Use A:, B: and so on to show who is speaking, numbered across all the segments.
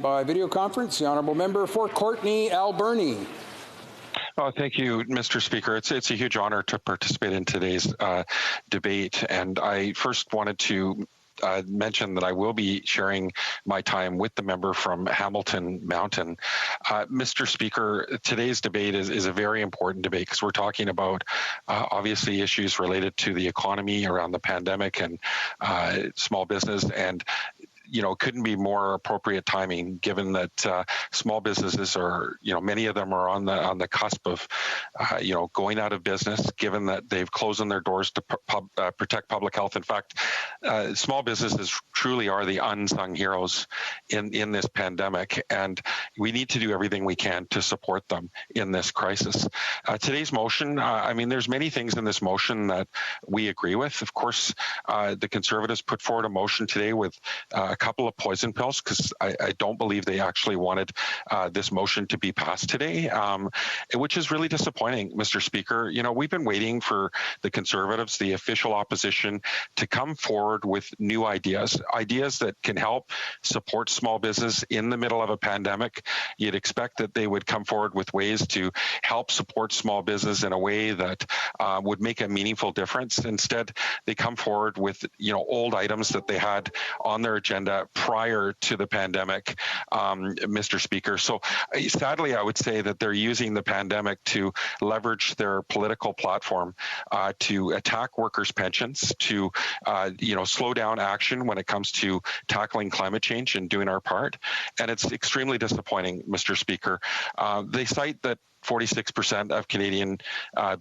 A: By video conference, the honourable member for Courtenay-Alberni.
B: Oh, thank you, Mr. Speaker. It's a huge honour to participate in today's debate, and I first wanted to mention that I will be sharing my time with the member from Hamilton Mountain. Mr. Speaker, today's debate is a very important debate because we're talking about obviously issues related to the economy around the pandemic and small business, and couldn't be more appropriate timing given that small businesses are, many of them are on the cusp of, going out of business, given that they've closed their doors to protect public health. In fact, small businesses truly are the unsung heroes in this pandemic, and we need to do everything we can to support them in this crisis. Today's motion, there's many things in this motion that we agree with. Of course, the Conservatives put forward a motion today with a couple of poison pills because I don't believe they actually wanted this motion to be passed today, which is really disappointing, Mr. Speaker. We've been waiting for the Conservatives, the official opposition, to come forward with new ideas that can help support small business in the middle of a pandemic. You'd expect that they would come forward with ways to help support small business in a way that would make a meaningful difference. Instead, they come forward with old items that they had on their agenda prior to the pandemic, Mr. Speaker. So sadly, I would say that they're using the pandemic to leverage their political platform to attack workers' pensions, to slow down action when it comes to tackling climate change and doing our part. And it's extremely disappointing, Mr. Speaker. They cite that 46% of Canadian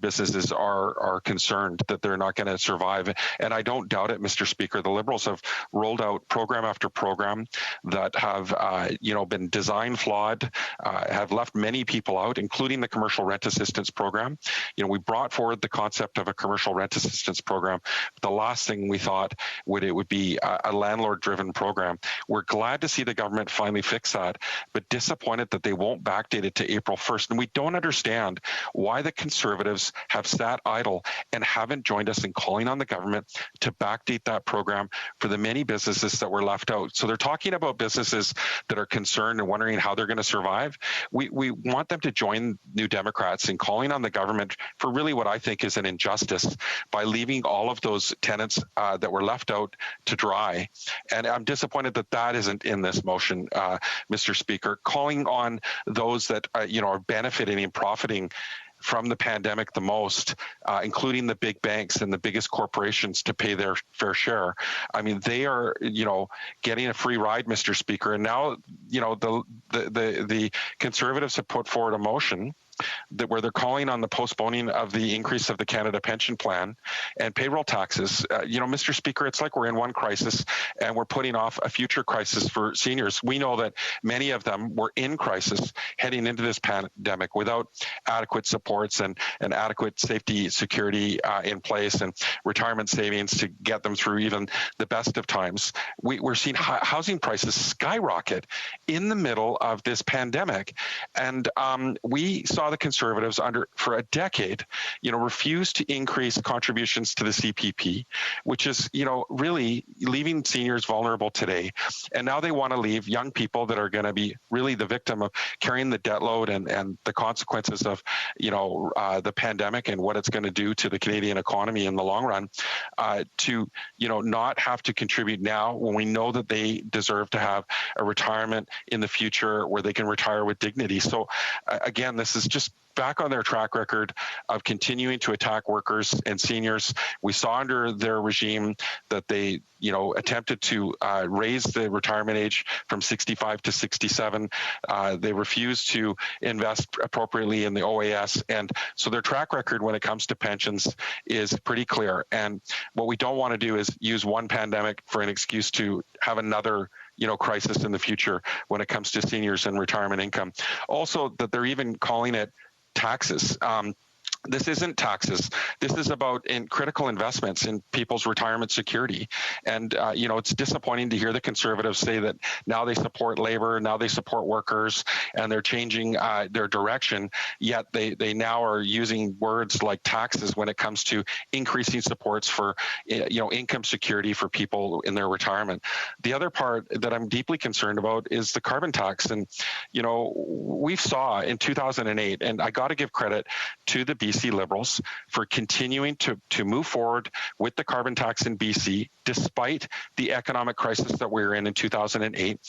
B: businesses are concerned that they're not going to survive. And I don't doubt it, Mr. Speaker. The Liberals have rolled out program after program that have, been design flawed, have left many people out, including the commercial rent assistance program. We brought forward the concept of a commercial rent assistance program. But the last thing we thought it would be a landlord-driven program. We're glad to see the government finally fix that, but disappointed that they won't backdate it to April 1st. And we don't understand why the Conservatives have sat idle and haven't joined us in calling on the government to backdate that program for the many businesses that were left out. So they're talking about businesses that are concerned and wondering how they're going to survive. We want them to join New Democrats in calling on the government for really what I think is an injustice by leaving all of those tenants that were left out to dry. And I'm disappointed that that isn't in this motion, Mr. Speaker. Calling on those that are benefiting and profiting from the pandemic the most, including the big banks and the biggest corporations, to pay their fair share. They are, getting a free ride, Mr. Speaker. And now, the Conservatives have put forward a motion where they're calling on the postponing of the increase of the Canada Pension Plan and payroll taxes. Mr. Speaker, it's like we're in one crisis and we're putting off a future crisis for seniors. We know that many of them were in crisis heading into this pandemic without adequate supports and adequate safety security in place and retirement savings to get them through even the best of times. We're seeing housing prices skyrocket in the middle of this pandemic. And we saw the Conservatives for a decade, refuse to increase contributions to the CPP, which is, really leaving seniors vulnerable today. And now they want to leave young people that are going to be really the victim of carrying the debt load and the consequences of, the pandemic and what it's going to do to the Canadian economy in the long run, to, not have to contribute now when we know that they deserve to have a retirement in the future where they can retire with dignity. So again, this is just back on their track record of continuing to attack workers and seniors. We saw under their regime that they, attempted to raise the retirement age from 65 to 67. They refused to invest appropriately in the OAS. And so their track record when it comes to pensions is pretty clear. And what we don't want to do is use one pandemic for an excuse to have another crisis in the future when it comes to seniors and retirement income. Also, that they're even calling it taxes. This isn't taxes. This is about critical investments in people's retirement security. And, it's disappointing to hear the Conservatives say that now they support labor, now they support workers, and they're changing their direction, yet they now are using words like taxes when it comes to increasing supports for, income security for people in their retirement. The other part that I'm deeply concerned about is the carbon tax. And, we saw in 2008, and I got to give credit to the BC Liberals for continuing to move forward with the carbon tax in BC, despite the economic crisis that we were in 2008,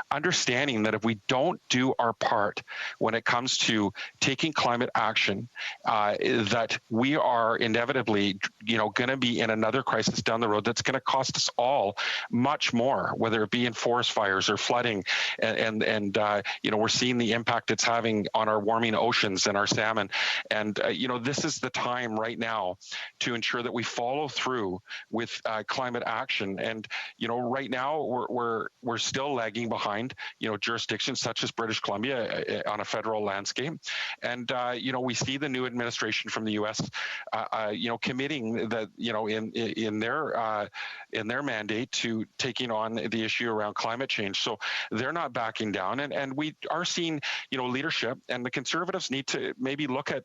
B: understanding that if we don't do our part when it comes to taking climate action, that we are inevitably, going to be in another crisis down the road that's going to cost us all much more, whether it be in forest fires or flooding, and we're seeing the impact it's having on our warming oceans and our salmon, and this is the time right now to ensure that we follow through with climate action. And right now we're still lagging behind jurisdictions such as British Columbia on a federal landscape. And we see the new administration from the U.S. Committing that in their mandate to taking on the issue around climate change. So they're not backing down, and we are seeing leadership, and the Conservatives need to maybe look at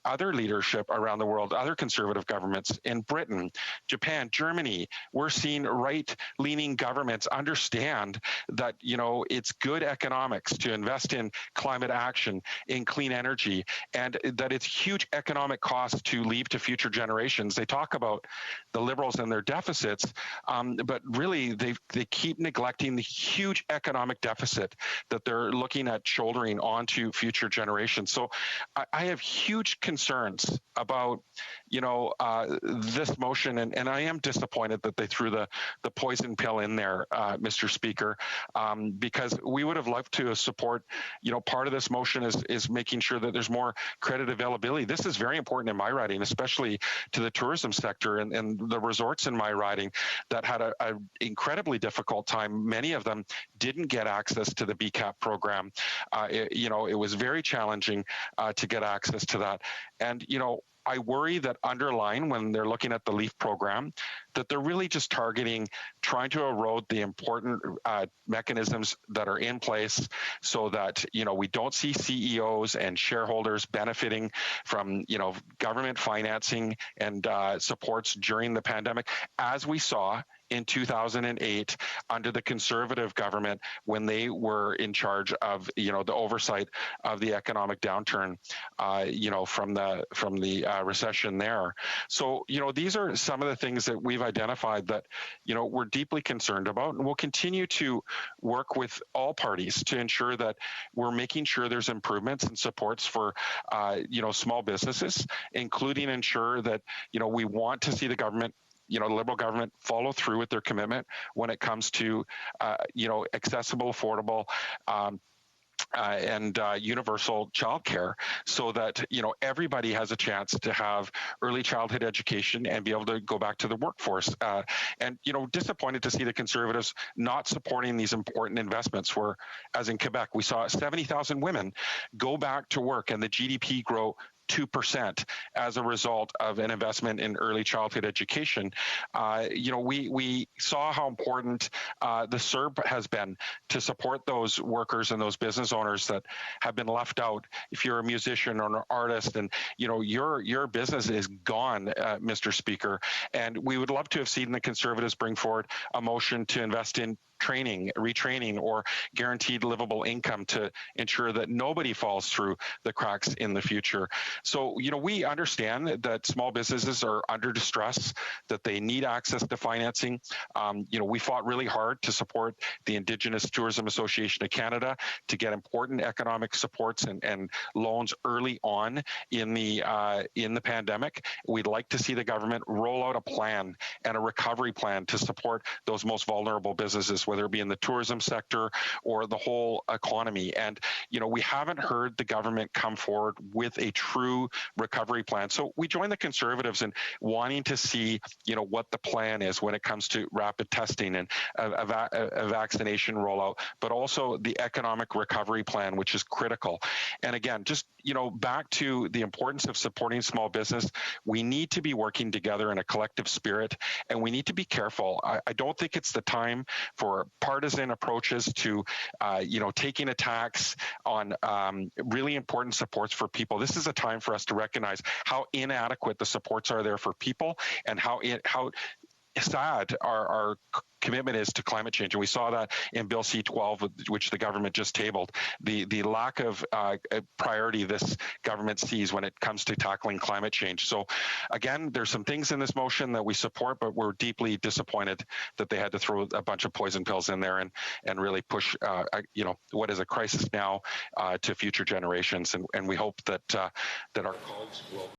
B: other leadership around the world, other Conservative governments in Britain, Japan, Germany. We're seeing right-leaning governments understand that it's good economics to invest in climate action, in clean energy, and that it's huge economic cost to leave to future generations. They talk about the Liberals and their deficits, but really they keep neglecting the huge economic deficit that they're looking at shouldering onto future generations. So I have huge concerns about this motion, and I am disappointed that they threw the poison pill in there, Mr. Speaker, because we would have loved to support. Part of this motion is making sure that there's more credit availability. This is very important in my riding, especially to the tourism sector and the resorts in my riding that had a incredibly difficult time. Many of them didn't get access to the BCAP program. It was very challenging to get access to that. And, I worry that underlying when they're looking at the LEAF program, that they're really just targeting trying to erode the important mechanisms that are in place so that, we don't see CEOs and shareholders benefiting from, government financing and supports during the pandemic, as we saw in 2008 under the Conservative government when they were in charge of the oversight of the economic downturn from the recession there. So these are some of the things that we've identified that we're deeply concerned about, and we'll continue to work with all parties to ensure that we're making sure there's improvements and supports for small businesses, including ensure that we want to see the government, the Liberal government, follow through with their commitment when it comes to, accessible, affordable, and universal childcare, so that everybody has a chance to have early childhood education and be able to go back to the workforce. And disappointed to see the Conservatives not supporting these important investments. Where, as in Quebec, we saw 70,000 women go back to work and the GDP grow 2% as a result of an investment in early childhood education. We saw how important the CERB has been to support those workers and those business owners that have been left out. If you're a musician or an artist, and your business is gone, Mr. Speaker, and we would love to have seen the Conservatives bring forward a motion to invest in training, retraining, or guaranteed livable income to ensure that nobody falls through the cracks in the future. So, we understand that small businesses are under distress, that they need access to financing. We fought really hard to support the Indigenous Tourism Association of Canada to get important economic supports and loans early on in the pandemic. We'd like to see the government roll out a plan and a recovery plan to support those most vulnerable businesses whether it be in the tourism sector or the whole economy. And, we haven't heard the government come forward with a true recovery plan. So we join the Conservatives in wanting to see, what the plan is when it comes to rapid testing and a vaccination rollout, but also the economic recovery plan, which is critical. And again, just, back to the importance of supporting small business, we need to be working together in a collective spirit, and we need to be careful. I don't think it's the time for partisan approaches to, taking attacks on really important supports for people. This is a time for us to recognize how inadequate the supports are there for people, and how sad our commitment is to climate change. And we saw that in Bill C-12, which the government just tabled, the lack of priority this government sees when it comes to tackling climate change. So again, there's some things in this motion that we support, but we're deeply disappointed that they had to throw a bunch of poison pills in there and really push, what is a crisis now to future generations. And we hope that our colleagues will